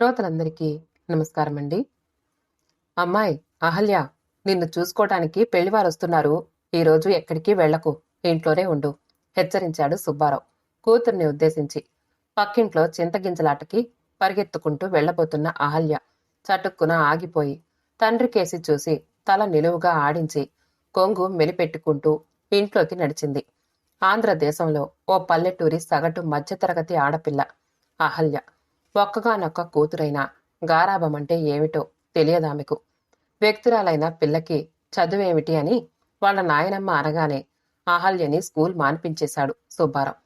శ్రోతలందరికీ నమస్కారం అండి. అమ్మాయి అహల్య, నిన్ను చూసుకోటానికి పెళ్లివారొస్తున్నారు. ఈరోజు ఎక్కడికి వెళ్లకు, ఇంట్లోనే ఉండు హెచ్చరించాడు సుబ్బారావు కూతుర్ని ఉద్దేశించి. పక్కింట్లో చింతగింజలాటకి పరిగెత్తుకుంటూ వెళ్లబోతున్న అహల్య చటుక్కున ఆగిపోయి తండ్రి కేసి చూసి తల నిలువుగా ఆడించి కొంగు మెలిపెట్టుకుంటూ ఇంట్లోకి నడిచింది. ఆంధ్రదేశంలో ఓ పల్లెటూరి సగటు మధ్యతరగతి ఆడపిల్ల అహల్య. ఒక్కగానొక్క కూతురైన గారాబమంటే ఏమిటో తెలియదామెకు. వ్యక్తురాలైన పిల్లకి చదువేమిటి అని వాళ్ళ నాయనమ్మ అనగానే అహల్యని స్కూల్ మాన్పించేశాడు సుబ్బారావు.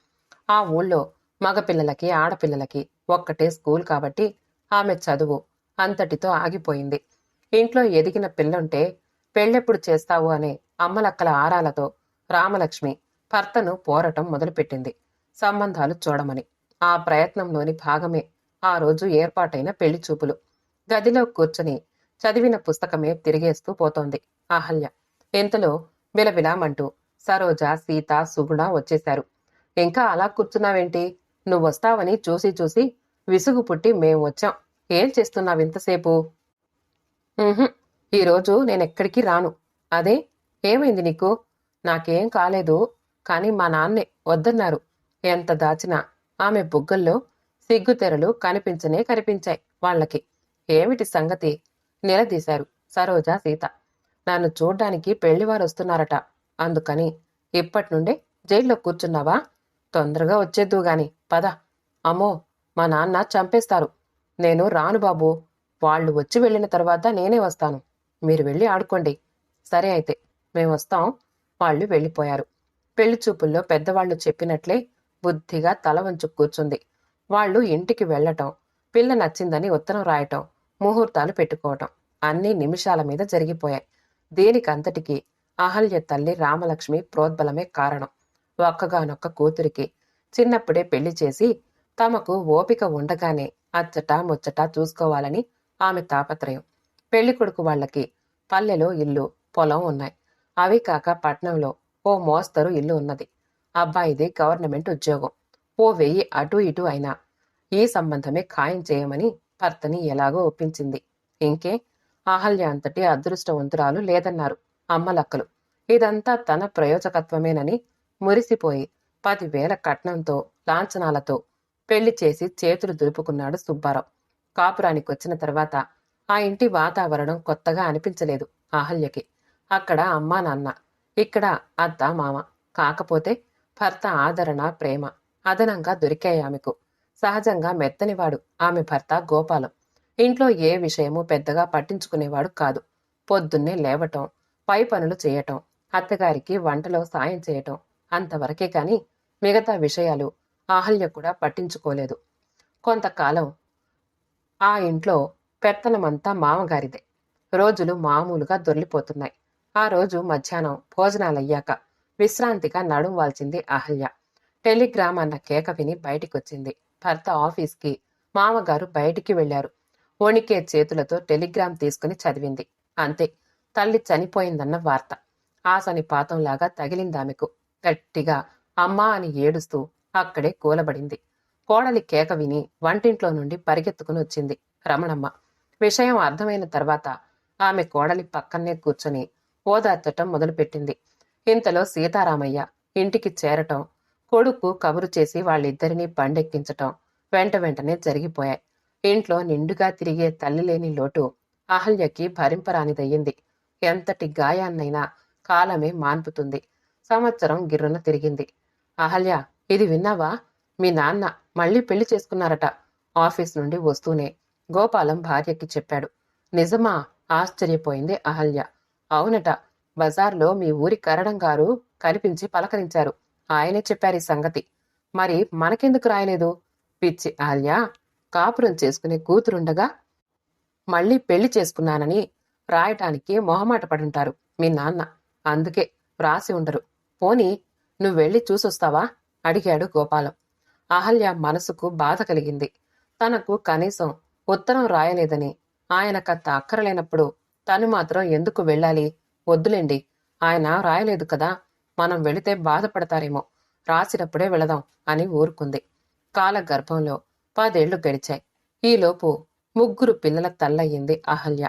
ఆ ఊళ్ళో మగపిల్లలకి ఆడపిల్లలకి ఒక్కటే స్కూల్ కాబట్టి ఆమె చదువు అంతటితో ఆగిపోయింది. ఇంట్లో ఎదిగిన పిల్లుంటే పెళ్ళెప్పుడు చేస్తావు అనే అమ్మలక్కల ఆరాలతో రామలక్ష్మి భర్తను పోరటం మొదలుపెట్టింది, సంబంధాలు చూడమని. ఆ ప్రయత్నంలోని భాగమే ఆ రోజు ఏర్పాటైన పెళ్లి చూపులు. గదిలో కూర్చుని చదివిన పుస్తకమే తిరిగేస్తూ పోతోంది అహల్య. ఇంతలో బిలబిలామంటూ సరోజ, సీత, సుగుణ వచ్చేశారు. ఇంకా అలా కూర్చున్నావేంటి? నువ్వొస్తావని చూసి చూసి విసుగు పుట్టి మేం వచ్చాం. ఏం చేస్తున్నావింతసేపు? ఈరోజు నేనెక్కడికి రాను. అదే, ఏమైంది నీకు? నాకేం కాలేదు, కాని మా నాన్నే వద్దన్నారు. ఎంత దాచినా ఆమె బుగ్గల్లో సిగ్గుతెరలు కనిపించాయి వాళ్లకి. ఏమిటి సంగతి? నిలదీశారు సరోజ, సీత. నన్ను చూడ్డానికి పెళ్లివారొస్తున్నారట. అందుకని ఇప్పట్నుండే జైల్లో కూర్చున్నావా? తొందరగా వచ్చేద్దు గాని పద. అమ్మో, మా నాన్న చంపేస్తారు. నేను రాను బాబూ. వాళ్ళు వచ్చి వెళ్ళిన తర్వాత నేనే వస్తాను. మీరు వెళ్ళి ఆడుకోండి. సరే అయితే, మేమొస్తాం. వాళ్ళు వెళ్ళిపోయారు. పెళ్లి చూపుల్లో పెద్దవాళ్లు చెప్పినట్లే బుద్ధిగా తల వంచు కూర్చుంది. వాళ్ళు ఇంటికి వెళ్లటం, పిల్ల నచ్చిందని ఉత్తరం రాయటం, ముహూర్తాలు పెట్టుకోవటం అన్నీ నిమిషాల మీద జరిగిపోయాయి. దేనికంతటికీ అహల్య తల్లి రామలక్ష్మి ప్రోద్బలమే కారణం. ఒక్కగానొక్క కూతురికి చిన్నప్పుడే పెళ్లి చేసి తమకు ఓపిక ఉండగానే అచ్చట ముచ్చట చూసుకోవాలని ఆమె తాపత్రయం. పెళ్లి కొడుకు వాళ్లకి పల్లెలో ఇల్లు, పొలం ఉన్నాయి. అవి కాక పట్నంలో ఓ మోస్తరు ఇల్లు ఉన్నది. అబ్బాయిది గవర్నమెంట్ ఉద్యోగం. ఓ 1000 అటూ ఇటూ అయినా ఈ సంబంధమే ఖాయం చేయమని భర్తని ఎలాగో ఒప్పించింది. ఇంకే, అహల్య అంతటి అదృష్టవంతురాలు లేదన్నారు అమ్మలక్కలు. ఇదంతా తన ప్రయోజకత్వమేనని మురిసిపోయి 10,000 కట్నంతో, లాంఛనాలతో పెళ్లి చేసి చేతులు దులుపుకున్నాడు సుబ్బారావు. కాపురానికొచ్చిన తర్వాత ఆ ఇంటి వాతావరణం కొత్తగా అనిపించలేదు అహల్యకి. అక్కడ అమ్మా నాన్న, ఇక్కడ అత్త మామ. కాకపోతే భర్త ఆదరణ, ప్రేమ అదనంగా దొరికాయి ఆమెకు. సహజంగా మెత్తనివాడు ఆమె భర్త గోపాలం. ఇంట్లో ఏ విషయమూ పెద్దగా పట్టించుకునేవాడు కాదు. పొద్దున్నే లేవటం, పై పనులు చేయటం, అత్తగారికి వంటలో సాయం చేయటం అంతవరకే కాని మిగతా విషయాలు అహల్య కూడా పట్టించుకోలేదు. కొంతకాలం ఆ ఇంట్లో పెత్తనమంతా మామగారిదే. రోజులు మామూలుగా దొర్లిపోతున్నాయి. ఆ రోజు మధ్యాహ్నం భోజనాలయ్యాక విశ్రాంతిగా నడుం వాల్చింది అహల్య. టెలిగ్రామ్ అన్న కేక విని బయటికొచ్చింది. భర్త ఆఫీస్కి, మామగారు బయటికి వెళ్లారు. వణికే చేతులతో టెలిగ్రామ్ తీసుకుని చదివింది. అంతే, తల్లి చనిపోయిందన్న వార్త ఆసనిపాతంలాగా తగిలిందామెకు. గట్టిగా అమ్మా అని ఏడుస్తూ అక్కడే కూలబడింది. కోడలి కేక విని వంటింట్లో నుండి పరిగెత్తుకుని వచ్చింది రమణమ్మ. విషయం అర్థమైన తర్వాత ఆమె కోడలి పక్కనే కూర్చొని ఓదార్చటం మొదలుపెట్టింది. ఇంతలో సీతారామయ్య ఇంటికి చేరటం, కొడుకు కబురు చేసి వాళ్ళిద్దరినీ బండెక్కించటం వెంటనే జరిగిపోయాయి. ఇంట్లో నిండుగా తిరిగే తల్లి లేని లోటు అహల్యకి భరింపరానిదయ్యింది. ఎంతటి గాయాన్నైనా కాలమే మాన్పుతుంది. సంవత్సరం గిర్రున తిరిగింది. అహల్య, ఇది విన్నావా? మీ నాన్న మళ్ళీ పెళ్లి చేసుకున్నారట. ఆఫీస్ నుండి వస్తూనే గోపాలం భార్యకి చెప్పాడు. నిజమా? ఆశ్చర్యపోయింది అహల్య. అవునట. బజార్లో మీ ఊరి కరడం గారు కనిపించి పలకరించారు. ఆయనే చెప్పారు ఈ సంగతి. మరి మనకెందుకు రాయలేదు? పిచ్చి అహల్య, కాపురం చేసుకునే కూతురుండగా మళ్ళీ పెళ్లి చేసుకున్నానని రాయటానికి మొహమాట పడుంటారు మీ నాన్న. అందుకే వ్రాసి ఉండరు. పోనీ నువ్వెళ్ళి చూసొస్తావా? అడిగాడు గోపాలం. అహల్య మనసుకు బాధ కలిగింది. తనకు కనీసం ఉత్తరం రాయలేదని ఆయనకంత అక్కరలేనప్పుడు తను మాత్రం ఎందుకు వెళ్ళాలి? వద్దులేండి, ఆయన రాయలేదు కదా, మనం వెళితే బాధపడతారేమో, రాసినప్పుడే వెళదాం అని ఊరుకుంది. కాలగర్భంలో 10 ఏళ్లు గడిచాయి. ఈలోపు ముగ్గురు పిల్లల తల్లయ్యింది అహల్య.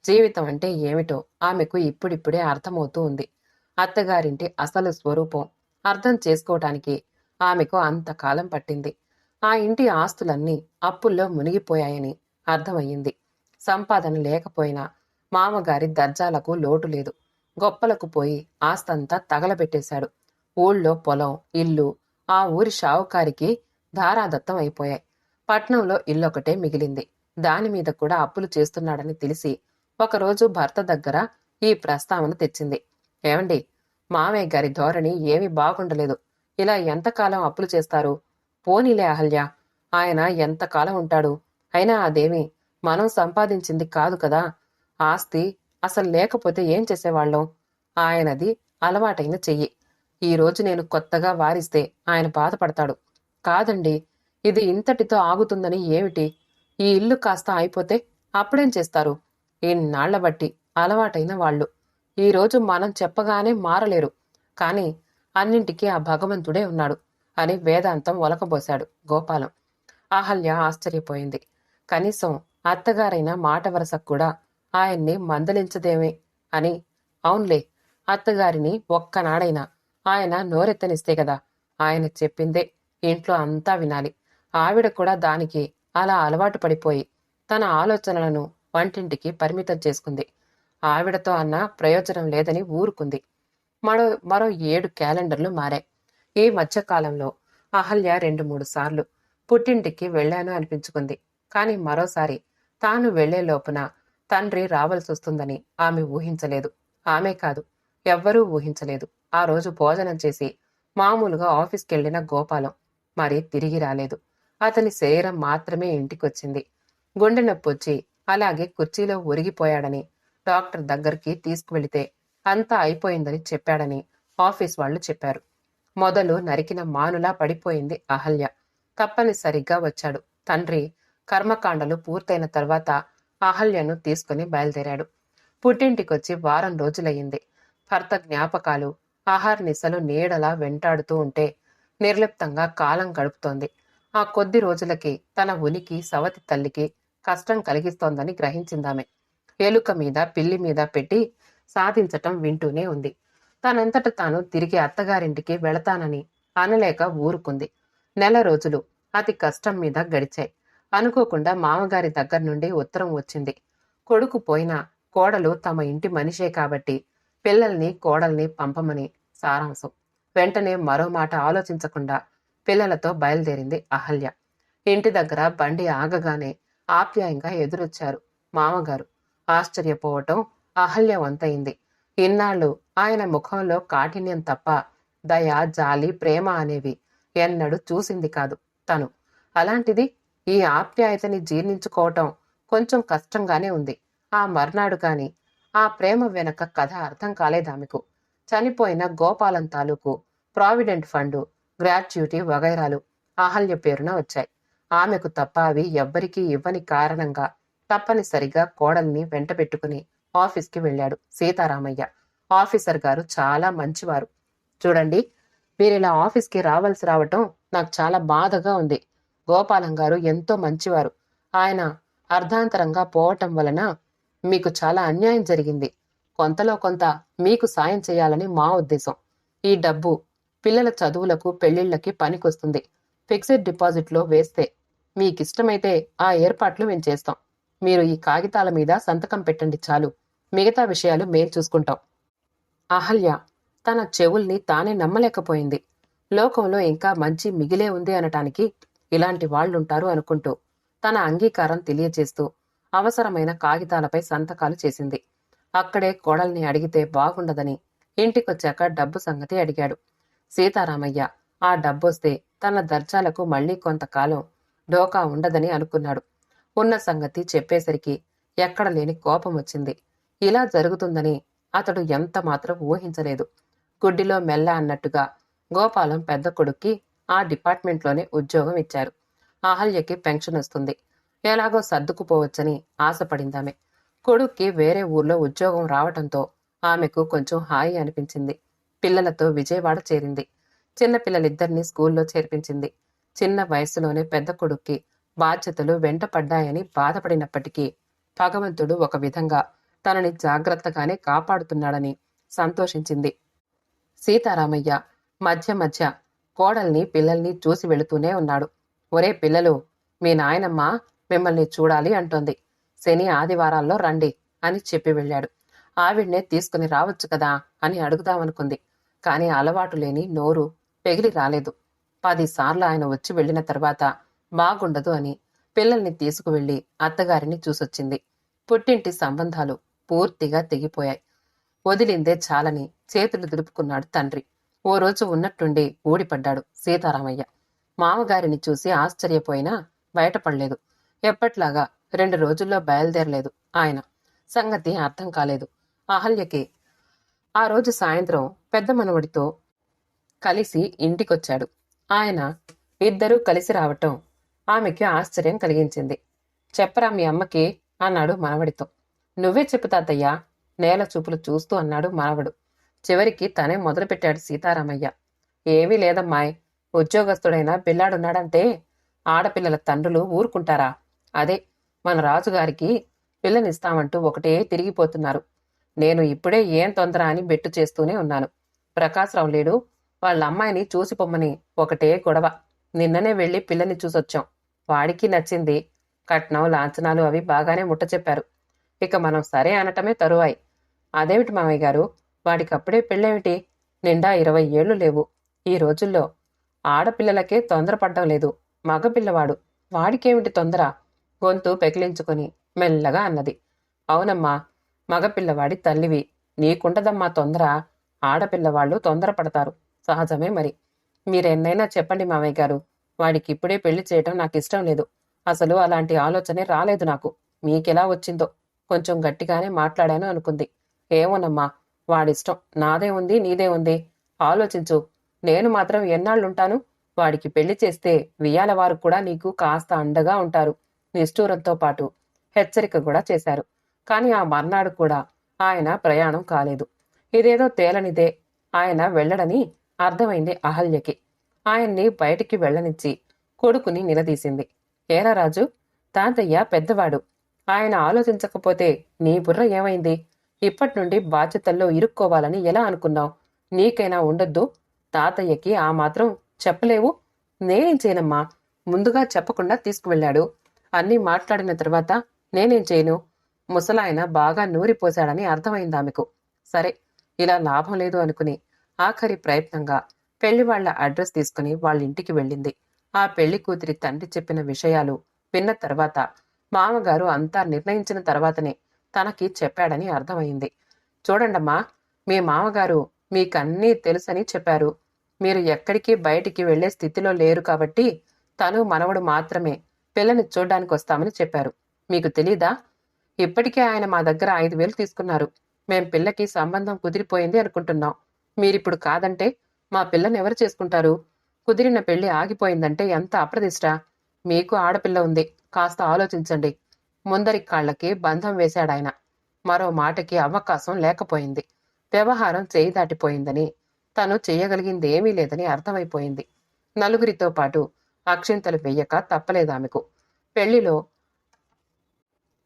జీవితం అంటే ఏమిటో ఆమెకు ఇప్పుడిప్పుడే అర్థమవుతూ ఉంది. అత్తగారింటి అసలు స్వరూపం అర్థం చేసుకోవటానికి ఆమెకు అంతకాలం పట్టింది. ఆ ఇంటి ఆస్తులన్నీ అప్పుల్లో మునిగిపోయాయని అర్థమయ్యింది. సంపాదన లేకపోయినా మామగారి దర్జాలకు లోటు లేదు. గొప్పలకు పోయి ఆస్తంతా తగలబెట్టేశాడు. ఊళ్ళో పొలం, ఇల్లు ఆ ఊరి షావుకారికి ధారాదత్తం అయిపోయాయి. పట్నంలో ఇల్లొకటే మిగిలింది. దానిమీద కూడా అప్పులు చేస్తున్నాడని తెలిసి ఒకరోజు భర్త దగ్గర ఈ ప్రస్తావన తెచ్చింది. ఏమండి, మామయ్య గారి ధోరణి ఏమీ బాగుండలేదు. ఇలా ఎంతకాలం అప్పులు చేస్తారు? పోనీలే అహల్య, ఆయన ఎంతకాలం ఉంటాడు? అయినా అదేమి మనం సంపాదించింది కాదు కదా. ఆస్తి అసలు లేకపోతే ఏం చేసేవాళ్ళం? ఆయనది అలవాటైన చెయ్యి. ఈరోజు నేను కొత్తగా వారిస్తే ఆయన బాధపడతాడు. కాదండి, ఇది ఇంతటితో ఆగుతుందని ఏమిటి? ఈ ఇల్లు కాస్త అయిపోతే అప్పుడేం చేస్తారు? ఇన్నాళ్ల బట్టి అలవాటైన వాళ్ళు ఈరోజు మనం చెప్పగానే మారలేరు. కాని అన్నింటికీ ఆ భగవంతుడే ఉన్నాడు అని వేదాంతం ఒలకబోశాడు గోపాలం. అహల్య ఆశ్చర్యపోయింది. కనీసం అత్తగారైన మాట వరసకు కూడా ఆయన్ని మందలించదేమే అని. అవునులే, అత్తగారిని ఒక్కనాడైనా ఆయన నోరెత్తనిస్తే కదా. ఆయన చెప్పిందే ఇంట్లో అంతా వినాలి. ఆవిడ కూడా దానికి అలా అలవాటు పడిపోయి తన ఆలోచనలను వంటింటికి పరిమితం చేసుకుంది. ఆవిడతో అన్న ప్రయోజనం లేదని ఊరుకుంది. మరో 7 క్యాలెండర్లు మారాయి. ఈ మధ్యకాలంలో అహల్య 2-3 సార్లు పుట్టింటికి వెళ్లాను అనిపించుకుంది. కాని మరోసారి తాను వెళ్లే లోపున తండ్రి రావాల్సొస్తుందని ఆమె ఊహించలేదు. ఆమె కాదు, ఎవ్వరూ ఊహించలేదు. ఆ రోజు భోజనం చేసి మామూలుగా ఆఫీస్కెళ్లిన గోపాలం మరి తిరిగి రాలేదు. అతని శరీరం మాత్రమే ఇంటికొచ్చింది. గుండె నొప్పొచ్చి అలాగే కుర్చీలో ఒరిగిపోయాడని డాక్టర్ దగ్గరికి తీసుకువెళితే అంతా అయిపోయిందని చెప్పాడని ఆఫీస్ వాళ్లు చెప్పారు. మొదలు నరికిన మానులా పడిపోయింది అహల్య. తప్పనిసరిగా వచ్చాడు. తండ్రి కర్మకాండలు పూర్తయిన తర్వాత అహల్యను తీసుకుని బయలుదేరాడు. పుట్టింటికొచ్చి వారం రోజులయ్యింది. భర్త జ్ఞాపకాలు ఆహార్నిశలు నీడలా వెంటాడుతూ ఉంటే నిర్లిప్తంగా కాలం గడుపుతోంది. ఆ కొద్ది రోజులకి తన ఉనికి సవతి తల్లికి కష్టం కలిగిస్తోందని గ్రహించిందామె. ఎలుక మీద పిల్లి మీద పెట్టి సాధించటం వింటూనే ఉంది. తనంతట తాను తిరిగి అత్తగారింటికి వెళతానని అనలేక ఊరుకుంది. 1 రోజులు అతి కష్టం మీద గడిచాయి. అనుకోకుండా మామగారి దగ్గర నుండి ఉత్తరం వచ్చింది. కొడుకు పోయినా కోడలు తమ ఇంటి మనిషే కాబట్టి పిల్లల్ని కోడల్ని పంపమని సారాంశం. వెంటనే మరో మాట ఆలోచించకుండా పిల్లలతో బయలుదేరింది అహల్య. ఇంటి దగ్గర బండి ఆగగానే ఆప్యాయంగా ఎదురొచ్చారు మామగారు. ఆశ్చర్యపోవటం అహల్య వంతయింది. ఇన్నాళ్ళు ఆయన ముఖంలో కాఠిన్యం తప్ప దయ, జాలి, ప్రేమ అనేవి ఎన్నడూ చూసింది కాదు తను. అలాంటిది ఈ ఆప్యాయతని జీర్ణించుకోవటం కొంచెం కష్టంగానే ఉంది. ఆ మర్నాడు కాని ఆ ప్రేమ వెనక కథ అర్థం కాలేదామెకు. చనిపోయిన గోపాలం తాలూకు ప్రావిడెంట్ ఫండు, గ్రాట్యుటీ వగైరాలు అహల్య పేరున వచ్చాయి. ఆమెకు తప్ప అవి ఎవ్వరికీ ఇవ్వని కారణంగా తప్పనిసరిగా కోడల్ని వెంటబెట్టుకుని ఆఫీస్కి వెళ్ళాడు సీతారామయ్య. ఆఫీసర్ గారు చాలా మంచివారు. చూడండి, మీరిలా ఆఫీస్కి రావాల్సి రావటం నాకు చాలా బాధగా ఉంది. గోపాలం గారు ఎంతో మంచివారు. ఆయన అర్ధాంతరంగా పోవటం వలన మీకు చాలా అన్యాయం జరిగింది. కొంతలో కొంత మీకు సాయం చేయాలని మా ఉద్దేశం. ఈ డబ్బు పిల్లల చదువులకు, పెళ్లిళ్లకి పనికొస్తుంది. ఫిక్స్డ్ డిపాజిట్లో వేస్తే మీకిష్టమైతే ఆ ఏర్పాట్లు మేం చేస్తాం. మీరు ఈ కాగితాల మీద సంతకం పెట్టండి చాలు. మిగతా విషయాలు మేం చూసుకుంటాం. అహల్య తన చెవుల్ని తానే నమ్మలేకపోయింది. లోకంలో ఇంకా మంచి మిగిలే ఉంది అనటానికి ఇలాంటి వాళ్లుంటారు అనుకుంటూ తన అంగీకారం తెలియచేస్తూ అవసరమైన కాగితాలపై సంతకాలు చేసింది. అక్కడే కోడల్ని అడిగితే బాగుండదని ఇంటికొచ్చాక డబ్బు సంగతి అడిగాడు సీతారామయ్య. ఆ డబ్బొస్తే తన దర్జాలకు మళ్లీ కొంతకాలం డోకా ఉండదని అనుకున్నాడు. ఉన్న సంగతి చెప్పేసరికి ఎక్కడ లేని కోపం వచ్చింది. ఇలా జరుగుతుందని అతడు ఎంత మాత్రం ఊహించలేదు. గుడ్డిలో మెల్ల అన్నట్టుగా గోపాలం పెద్ద కొడుక్కి ఆ డిపార్ట్మెంట్లోనే ఉద్యోగం ఇచ్చారు. అహల్యకి పెన్షన్ వస్తుంది. ఎలాగో సర్దుకుపోవచ్చని ఆశపడిందామె. కొడుక్కి వేరే ఊర్లో ఉద్యోగం రావటంతో ఆమెకు కొంచెం హాయి అనిపించింది. పిల్లలతో విజయవాడ చేరింది. చిన్న పిల్లలిద్దరినీ స్కూల్లో చేర్పించింది. చిన్న వయస్సులోనే పెద్ద కొడుక్కి బాధ్యతలు వెంట పడ్డాయని బాధపడినప్పటికీ భగవంతుడు ఒక విధంగా తనని జాగ్రత్తగానే కాపాడుతున్నాడని సంతోషించింది. సీతారామయ్య మధ్య మధ్య కోడల్ని పిల్లల్ని చూసి వెళుతూనే ఉన్నాడు. ఒరే పిల్లలు, మీ నాయనమ్మ మిమ్మల్ని చూడాలి అంటోంది. శని ఆదివారాల్లో రండి అని చెప్పి వెళ్ళాడు. ఆవిడ్నే తీసుకుని రావచ్చు కదా అని అడుగుదామనుకుంది. కాని అలవాటు లేని నోరు పెగిలి రాలేదు. 10 సార్లు ఆయన వచ్చి వెళ్లిన తర్వాత బాగుండదు అని పిల్లల్ని తీసుకువెళ్లి అత్తగారిని చూసొచ్చింది. పుట్టింటి సంబంధాలు పూర్తిగా తెగిపోయాయి. వదిలిందే చాలని చేతులు దులుపుకున్నాడు తండ్రి. ఓ రోజు ఉన్నట్టుండి ఊడిపడ్డాడు సీతారామయ్య. మామగారిని చూసి ఆశ్చర్యపోయినా బయటపడలేదు. ఎప్పట్లాగా 2 రోజుల్లో బయలుదేరలేదు ఆయన. సంగతి అర్థం కాలేదు అహల్యకి. ఆ రోజు సాయంత్రం పెద్ద మనవడితో కలిసి ఇంటికొచ్చాడు ఆయన. ఇద్దరూ కలిసి రావటం ఆమెకి ఆశ్చర్యం కలిగించింది. చెప్పరా మీ అమ్మకి అన్నాడు మనవడితో. నువ్వే చెప్పు తాతయ్యా, నేల చూపులు చూస్తూ అన్నాడు మనవడు. చివరికి తనే మొదలుపెట్టాడు సీతారామయ్య. ఏమీ లేదమ్మాయ్, ఉద్యోగస్తుడైన పిల్లాడున్నాడంటే ఆడపిల్లల తండ్రులు ఊరుకుంటారా? అదే మన రాజుగారికి పిల్లనిస్తామంటూ ఒకటే తిరిగిపోతున్నారు. నేను ఇప్పుడే ఏం తొందర అని బెట్టు చేస్తూనే ఉన్నాను. ప్రకాశరావు లేడు, వాళ్ళ అమ్మాయిని చూసి పొమ్మని ఒకటే గొడవ. నిన్ననే వెళ్లి పిల్లని చూసొచ్చాం. వాడికి నచ్చింది. కట్నం లాంఛనాలు అవి బాగానే ముట్ట చెప్పారు. ఇక మనం సరే అనటమే తరువాయి. అదేమిటి మామయ్య గారు, వాడికప్పుడే పెళ్ళేమిటి? నిండా 20 ఏళ్లు లేవు. ఈ రోజుల్లో ఆడపిల్లలకే తొందరపడ్డం లేదు. మగపిల్లవాడు, వాడికేమిటి తొందర? గొంతు పెకిలించుకొని మెల్లగా అన్నది. అవునమ్మా, మగపిల్లవాడి తల్లివి, నీకుండదమ్మా తొందర. ఆడపిల్లవాళ్లు తొందరపడతారు, సహజమే మరి. మీరెన్నైనా చెప్పండి మామయ్య గారు, వాడికిప్పుడే పెళ్లి చేయటం నాకిష్టం లేదు. అసలు అలాంటి ఆలోచనే రాలేదు నాకు. మీకెలా వచ్చిందో? కొంచెం గట్టిగానే మాట్లాడాను అనుకుంది. ఏమోనమ్మా, వాడిష్టం. నాదే ఉంది, నీదే ఉంది. ఆలోచించు. నేను మాత్రం ఎన్నాళ్లుంటాను? వాడికి పెళ్లి చేస్తే వియ్యాలవారు కూడా నీకు కాస్త అండగా ఉంటారు. నిష్ఠూరంతో పాటు హెచ్చరిక కూడా చేశారు. కాని ఆ మర్నాడు కూడా ఆయన ప్రయాణం కాలేదు. ఇదేదో తేలనిదే. ఆయన వెళ్లడని అర్థమైంది అహల్యకి. ఆయన్ని బయటికి వెళ్లనిచ్చి కొడుకుని నిలదీసింది. ఏరా రాజు, తాతయ్య పెద్దవాడు. ఆయన ఆలోచించకపోతే నీ బుర్ర ఏమైంది? ఇప్పట్నుండి బాధ్యతల్లో ఇరుక్కోవాలని ఎలా అనుకున్నావు? నీకైనా ఉండొద్దు? తాతయ్యకి ఆ మాత్రం చెప్పలేవు? నేనేం చేయనమ్మా? ముందుగా చెప్పకుండా తీసుకువెళ్ళాడు. అన్నీ మాట్లాడిన తర్వాత నేనేం చేయను? ముసలాయన బాగా నూరిపోశాడని అర్థమైందామెకు. సరే, ఇలా లాభం లేదు అనుకుని ఆఖరి ప్రయత్నంగా పెళ్లివాళ్ల అడ్రస్ తీసుకుని వాళ్ళింటికి వెళ్ళింది. ఆ పెళ్లి కూతురి తండ్రి చెప్పిన విషయాలు విన్న తర్వాత, మామగారు అంతా నిర్ణయించిన తర్వాతనే తనకి చెప్పాడని అర్థమైంది. చూడండమ్మా, మీ మామగారు మీకన్నీ తెలుసని చెప్పారు. మీరు ఎక్కడికి బయటికి వెళ్లే స్థితిలో లేరు కాబట్టి తను మనవడు మాత్రమే పిల్లని చూడ్డానికొస్తామని చెప్పారు. మీకు తెలీదా? ఇప్పటికే ఆయన మా దగ్గర 5,000 తీసుకున్నారు. మేం పిల్లకి సంబంధం కుదిరిపోయింది అనుకుంటున్నాం. మీరిప్పుడు కాదంటే మా పిల్లని ఎవరు చేసుకుంటారు? కుదిరిన పెళ్లి ఆగిపోయిందంటే ఎంత అప్రదిష్ట. మీకు ఆడపిల్ల ఉంది, కాస్త ఆలోచించండి. ముందరి కాళ్లకి బంధం వేశాడాయన. మరో మాటకి అవకాశం లేకపోయింది. వ్యవహారం చేయి దాటిపోయిందని, తను చెయ్యగలిగిందేమీ లేదని అర్థమైపోయింది. నలుగురితో పాటు అక్షింతలు వెయ్యక తప్పలేదామెకు. పెళ్లిలో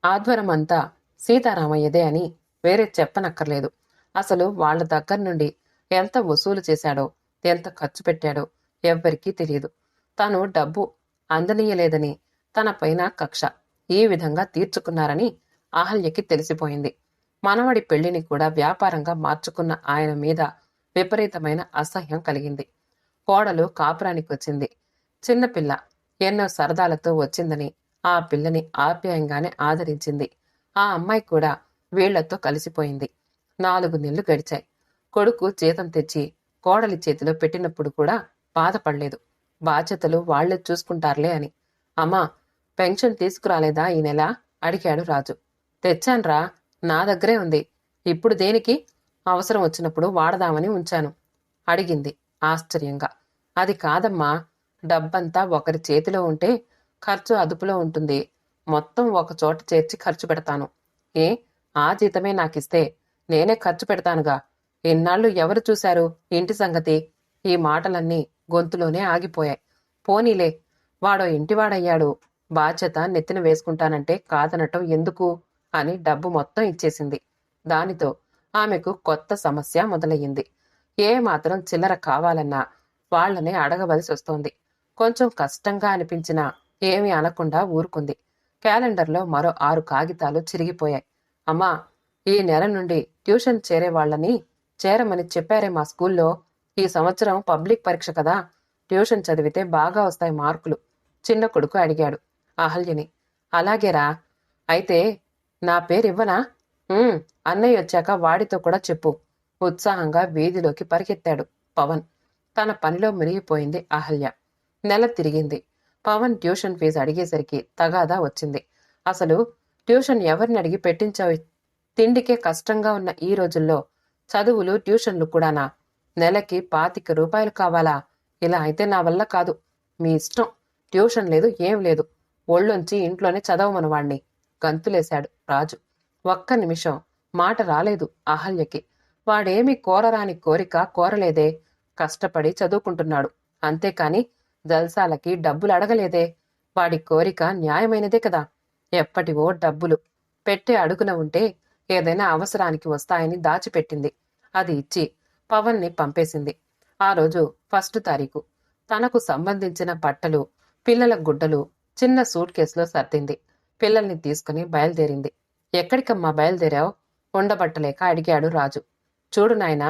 ఆధ్వరమంతా సీతారామయ్యదే అని వేరే చెప్పనక్కర్లేదు. అసలు వాళ్ల దగ్గర నుండి ఎంత వసూలు చేశాడో, ఎంత ఖర్చు పెట్టాడో ఎవ్వరికీ తెలియదు. తను డబ్బు అందనీయలేదని తన పైన కక్ష ఈ విధంగా తీర్చుకున్నారని అహల్యకి తెలిసిపోయింది. మనవడి పెళ్లిని కూడా వ్యాపారంగా మార్చుకున్న ఆయన మీద విపరీతమైన అసహ్యం కలిగింది. కోడలు కాపురానికి వచ్చింది. చిన్నపిల్ల ఎన్నో సరదాలతో వచ్చిందని ఆ పిల్లని ఆప్యాయంగానే ఆదరించింది. ఆ అమ్మాయి కూడా వీళ్లతో కలిసిపోయింది. 4 నెలలు గడిచాయి. కొడుకు జీతం తెచ్చి కోడలి చేతిలో పెట్టినప్పుడు కూడా బాధపడలేదు. బాధ్యతలు వాళ్లే చూసుకుంటారులే అని. అమ్మా, పెన్షన్ తీసుకురాలేదా ఈ నెల అడిగాడు రాజు. తెచ్చాన్రా, నా దగ్గరే ఉంది. ఇప్పుడు దేనికి? అవసరం వచ్చినప్పుడు వాడదామని ఉంచాను అడిగింది ఆశ్చర్యంగా. అది కాదమ్మా, డబ్బంతా ఒకరి చేతిలో ఉంటే ఖర్చు అదుపులో ఉంటుంది. మొత్తం ఒక చోట చేర్చి ఖర్చు పెడతాను. ఏ, ఆ జీతమే నాకిస్తే నేనే ఖర్చు పెడతానుగా. ఇన్నాళ్లు ఎవరు చూశారు ఇంటి సంగతి? ఈ మాటలన్నీ గొంతులోనే ఆగిపోయాయి. పోనీలే, వాడో ఇంటివాడయ్యాడు. బాధ్యత నెత్తిన వేసుకుంటానంటే కాదనటం ఎందుకు అని డబ్బు మొత్తం ఇచ్చేసింది. దానితో ఆమెకు కొత్త సమస్య మొదలయ్యింది. ఏ మాత్రం చిల్లర కావాలన్నా వాళ్లనే అడగవలసి వస్తోంది. కొంచెం కష్టంగా అనిపించినా ఏమీ అనకుండా ఊరుకుంది. క్యాలెండర్లో మరో 6 కాగితాలు చిరిగిపోయాయి. అమ్మా, ఈ నెల నుండి ట్యూషన్ చేరే వాళ్ళని చేరమని చెప్పారే మా స్కూల్లో. ఈ సంవత్సరం పబ్లిక్ పరీక్ష కదా, ట్యూషన్ చదివితే బాగా వస్తాయి మార్కులు చిన్న కొడుకు అడిగాడు అహల్యని. అలాగేరా, అయితే నా పేరివ్వనా? అన్నయ్య వచ్చాక వాడితో కూడా చెప్పు. ఉత్సాహంగా వీధిలోకి పరిగెత్తాడు పవన్. తన పనిలో మునిగిపోయింది అహల్య. నెల తిరిగింది. పవన్ ట్యూషన్ ఫీజు అడిగేసరికి తగాదా వచ్చింది. అసలు ట్యూషన్ ఎవరిని అడిగి పెట్టించావు? తిండికే కష్టంగా ఉన్న ఈ రోజుల్లో చదువులు ట్యూషన్లు కూడానా? నెలకి 25 రూపాయలు కావాలా? ఇలా అయితే నా వల్ల కాదు. మీ ఇష్టం. ట్యూషన్ లేదు, ఏం లేదు. ఒళ్ళొంచి ఇంట్లోనే చదవమనవాణ్ణి గంతులేశాడు రాజు. ఒక్క నిమిషం మాట రాలేదు అహల్యకి. వాడేమీ కోరరాని కోరిక కోరలేదే. కష్టపడి చదువుకుంటున్నాడు, అంతేకాని జల్సాలకి డబ్బులు అడగలేదే. వాడి కోరిక న్యాయమైనదే కదా. ఎప్పటివో డబ్బులు పెట్టే అడుగున ఉంటే ఏదైనా అవసరానికి వస్తాయని దాచిపెట్టింది. అది ఇచ్చి పవన్ని పంపేసింది. ఆ రోజు 1 తారీఖు. తనకు సంబంధించిన బట్టలు, పిల్లల గుడ్డలు చిన్న సూట్ కేసులో సర్దింది. పిల్లల్ని తీసుకుని బయలుదేరింది. ఎక్కడికమ్మా బయలుదేరావు? ఉండబట్టలేక అడిగాడు రాజు. చూడు నాయనా,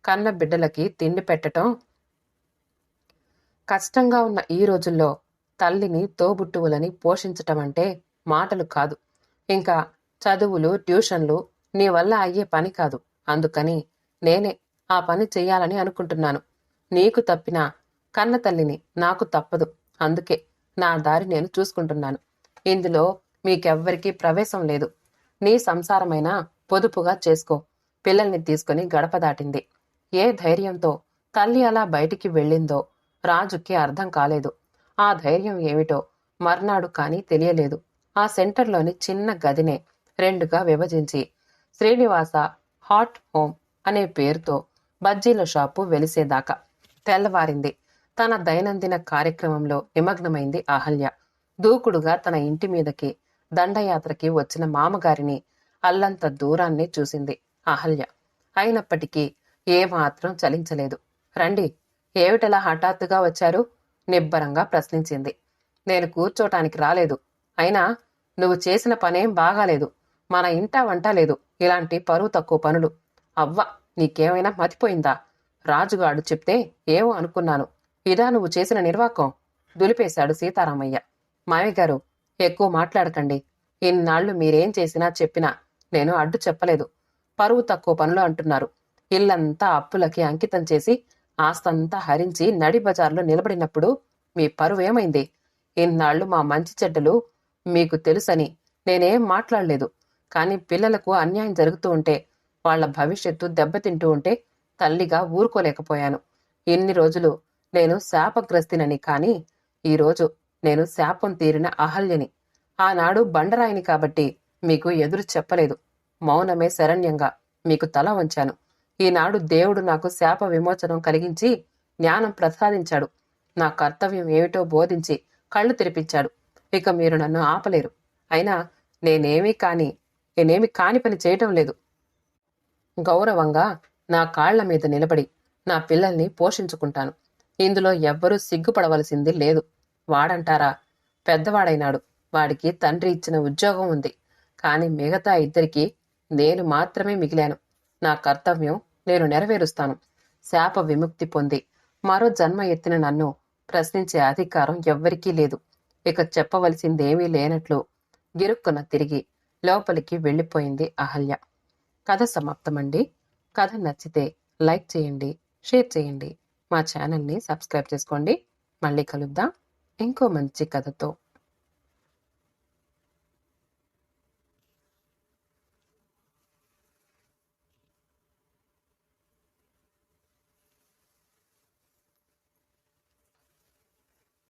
కన్న బిడ్డలకి తిండి పెట్టటం కష్టంగా ఉన్న ఈ రోజుల్లో తల్లిని, తోబుట్టువులని పోషించటం అంటే మాటలు కాదు. ఇంకా చదువులు, ట్యూషన్లు నీ వల్ల అయ్యే పని కాదు. అందుకని నేనే ఆ పని చెయ్యాలని అనుకుంటున్నాను. నీకు తప్పినా కన్న తల్లిని నాకు తప్పదు. అందుకే నా దారి నేను చూసుకుంటున్నాను. ఇందులో మీకెవ్వరికీ ప్రవేశం లేదు. నీ సంసారమైనా పొదుపుగా చేసుకో. పిల్లల్ని తీసుకుని గడప దాటింది. ఏ ధైర్యంతో తల్లి అలా బయటికి వెళ్ళిందో రాజుకి అర్థం కాలేదు. ఆ ధైర్యం ఏమిటో మర్నాడు కానీ తెలియలేదు. ఆ సెంటర్లోని చిన్న గదినే 2గా విభజించి శ్రీనివాస హాట్ హోమ్ అనే పేరుతో బజ్జీల షాపు వెలిసేదాకా తెల్లవారింది. తన దైనందిన కార్యక్రమంలో నిమగ్నమైంది అహల్య. దూకుడుగా తన ఇంటి మీదకి దండయాత్రకి వచ్చిన మామగారిని అల్లంత దూరాన్ని చూసింది అహల్య. అయినప్పటికీ ఏమాత్రం చలించలేదు. రండి, ఏమిటలా హఠాత్తుగా వచ్చారు? నిబ్బరంగా ప్రశ్నించింది. నేను కూర్చోటానికి రాలేదు. అయినా నువ్వు చేసిన పనేం బాగాలేదు. మన ఇంటా వంట లేదు. ఇలాంటి పరువు తక్కువ పనులు. అవ్వ, నీకేమైనా మతిపోయిందా? రాజుగాడు చెప్తే ఏమో అనుకున్నాను. ఇదా నువ్వు చేసిన నిర్వాకం? దులిపేశాడు సీతారామయ్య. మామయ్యగారు, ఎక్కువ మాట్లాడకండి. ఇన్నాళ్లు మీరేం చేసినా చెప్పినా నేను అడ్డు చెప్పలేదు. పరువు తక్కువ పనులు అంటున్నారు. ఇల్లంతా అప్పులకి అంకితం చేసి ఆస్తంతా హరించి నడి బజార్లో నిలబడినప్పుడు మీ పరువేమైంది? ఇన్నాళ్లు మా మంచి చెడ్డలు మీకు తెలుసని నేనేం మాట్లాడలేదు. కాని పిల్లలకు అన్యాయం జరుగుతూ ఉంటే, వాళ్ల భవిష్యత్తు దెబ్బతింటూ ఉంటే తల్లిగా ఊరుకోలేకపోయాను. ఇన్ని రోజులు నేను శాపగ్రస్తినని, కాని ఈరోజు నేను శాపం తీరిన అహల్యని. ఆనాడు బండరాయిని కాబట్టి మీకు ఎదురు చెప్పలేదు. మౌనమే శరణ్యంగా మీకు తల వంచాను. ఈనాడు దేవుడు నాకు శాప విమోచనం కలిగించి జ్ఞానం ప్రసాదించాడు. నా కర్తవ్యం ఏమిటో బోధించి కళ్ళు తెరిపించాడు. ఇక మీరు నన్ను ఆపలేరు. అయినా నేనేమీ కాని పని చేయటం లేదు. గౌరవంగా నా కాళ్ల మీద నిలబడి నా పిల్లల్ని పోషించుకుంటాను. ఇందులో ఎవ్వరూ సిగ్గుపడవలసింది లేదు. వాడంటారా? పెద్దవాడైనాడు. వాడికి తండ్రి ఇచ్చిన ఉద్యోగం ఉంది. కాని మిగతా ఇద్దరికీ నేను మాత్రమే మిగిలాను. నా కర్తవ్యం నేను నెరవేరుస్తాను. శాప విముక్తి పొంది మరో జన్మ ఎత్తిన నన్ను ప్రశ్నించే అధికారం ఎవ్వరికీ లేదు. ఇక చెప్పవలసిందేమీ లేనట్లు గిరుక్కున తిరిగి లోపలికి వెళ్ళిపోయింది అహల్య. కథ సమాప్తమండి. కథ నచ్చితే లైక్ చేయండి, షేర్ చేయండి. మా ఛానల్ని సబ్స్క్రైబ్ చేసుకోండి. మళ్ళీ కలుద్దాం ఇంకో మంచి కథతో.